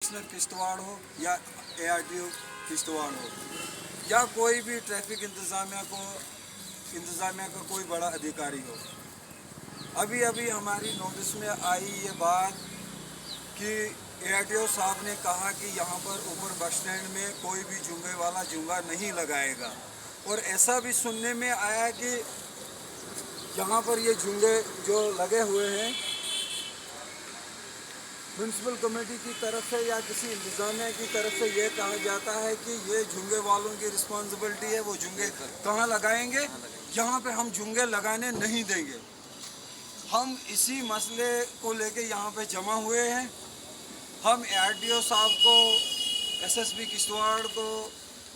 Commissioner Kishtwar हो या ARTO Kishtwar हो या कोई भी ट्रैफिक इंतज़ामिया का कोई बड़ा अधिकारी हो, अभी अभी हमारी नोटिस में आई ये बात कि ARTO साहब ने कहा कि यहाँ पर ऊपर बस स्टैंड में कोई भी जूंगे वाला जूंगा नहीं लगाएगा। और ऐसा भी सुनने में आया कि यहाँ पर ये जूंगे जो लगे हुए हैं म्यूनसिपल कमेटी की तरफ से या किसी इंतज़ामिया की तरफ से ये कहा जाता है कि ये जूंगे वालों की रिस्पॉन्सिबिलिटी है, वो जूंगे कहाँ लगाएंगे, यहाँ पे हम जूंगे लगाने नहीं देंगे। हम इसी मसले को लेके यहाँ पे जमा हुए हैं। हम ARTO साहब को, SSP किश्तवाड़ को,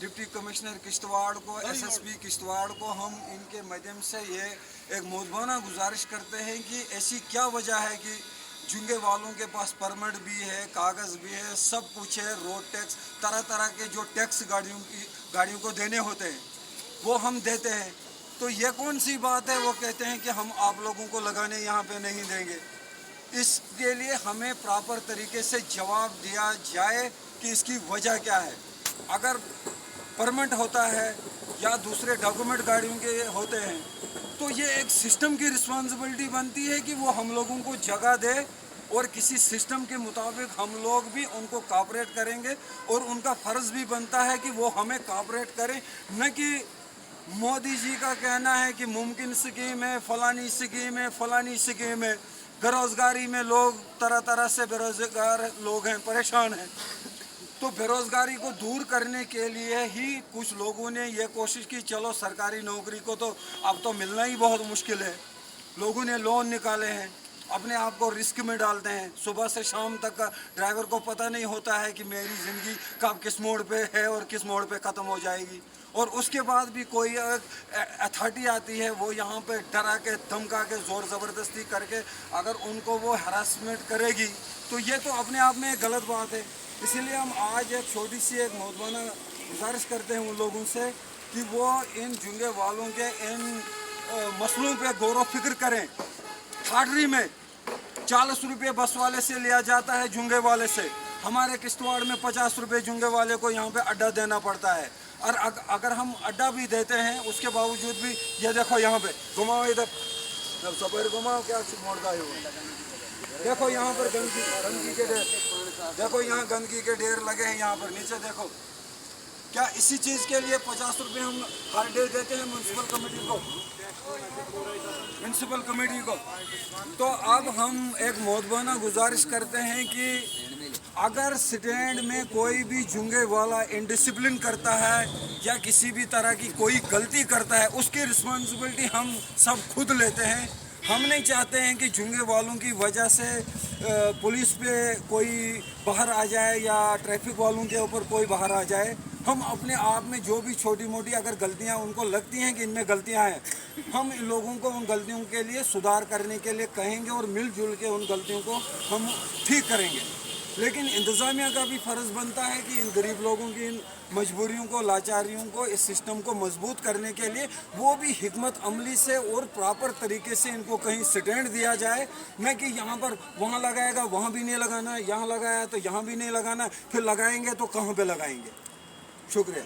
डिप्टी कमिश्नर किश्तवाड़ को, SSP किश्तवाड़ को हम इनके माध्यम से ये एक मुद्दाना गुजारिश करते हैं कि ऐसी क्या वजह है कि जूंगे वालों के पास परमिट भी है, कागज़ भी है, सब कुछ है, रोड टैक्स, तरह तरह के जो टैक्स गाड़ियों को देने होते हैं वो हम देते हैं। तो ये कौन सी बात है, वो कहते हैं कि हम आप लोगों को लगाने यहाँ पे नहीं देंगे। इसके लिए हमें प्रॉपर तरीके से जवाब दिया जाए कि इसकी वजह क्या है। अगर परमिट होता है या दूसरे डॉक्यूमेंट गाड़ियों के होते हैं तो ये एक सिस्टम की रिस्पॉन्सिबिलिटी बनती है कि वो हम लोगों को जगह दे और किसी सिस्टम के मुताबिक हम लोग भी उनको कोऑपरेट करेंगे और उनका फ़र्ज़ भी बनता है कि वो हमें कोऑपरेट करें। न कि मोदी जी का कहना है कि मुमकिन स्कीम है, फ़लानी स्कीम है, फ़लानी स्कीम है। बेरोज़गारी में लोग तरह तरह से बेरोज़गार लोग हैं, परेशान हैं। तो बेरोज़गारी को दूर करने के लिए ही कुछ लोगों ने ये कोशिश की, चलो सरकारी नौकरी को तो अब तो मिलना ही बहुत मुश्किल है। लोगों ने लोन निकाले हैं, अपने आप को रिस्क में डालते हैं। सुबह से शाम तक का ड्राइवर को पता नहीं होता है कि मेरी ज़िंदगी कब किस मोड़ पे है और किस मोड़ पे ख़त्म हो जाएगी। और उसके बाद भी कोई अथॉरिटी आती है, वो यहाँ पे डरा के, धमका के, ज़ोर ज़बरदस्ती करके अगर उनको वो हरासमेंट करेगी तो ये तो अपने आप में एक गलत बात है। इसीलिए हम आज एक छोटी सी एक मौजूदा गुजारिश करते हैं उन लोगों से कि वो इन जूंगे वालों के इन मसलों पे गौर व फिक्र करें। ठाडरी में 40 रुपये बस वाले से लिया जाता है, जूंगे वाले से। हमारे किश्तवाड़ में 50 रुपये जूंगे वाले को यहाँ पे अड्डा देना पड़ता है। और अगर हम अड्डा भी देते हैं उसके बावजूद भी ये देखो यहाँ पे घुमाओ, इधर जब सफेद घुमाओ क्या मोड़ता है वो, देखो यहाँ पर गंदगी के ढेर, देखो यहाँ गंदगी के ढेर लगे हैं। यहाँ पर नीचे देखो, क्या इसी चीज़ के लिए 50 रुपये हम हर डे देते हैं म्यूनसिपल कमेटी को। तो अब हम एक मौजूदा गुजारिश करते हैं कि अगर स्टैंड में कोई भी जूंगे वाला इंडिसिप्लिन करता है या किसी भी तरह की कोई गलती करता है, उसकी रिस्पॉन्सिबिलिटी हम सब खुद लेते हैं। हम नहीं चाहते हैं कि जूंगे वालों की वजह से पुलिस पे कोई बाहर आ जाए या ट्रैफिक वालों के ऊपर कोई बाहर आ जाए। हम अपने आप में जो भी छोटी मोटी अगर गलतियां उनको लगती हैं कि इनमें गलतियां हैं, हम इन लोगों को उन गलतियों के लिए सुधार करने के लिए कहेंगे और मिलजुल के उन गलतियों को हम ठीक करेंगे। लेकिन इंतज़ामिया का भी फ़र्ज़ बनता है कि इन गरीब लोगों की इन मजबूरियों को, लाचारियों को, इस सिस्टम को मजबूत करने के लिए वो भी हिकमत अमली से और प्रॉपर तरीके से इनको कहीं स्टैंड दिया जाए। न कि यहाँ पर वहाँ लगाएगा वहाँ भी नहीं लगाना, यहाँ लगाया तो यहाँ भी नहीं लगाना, फिर लगाएंगे तो कहाँ पे लगाएंगे। शुक्रिया।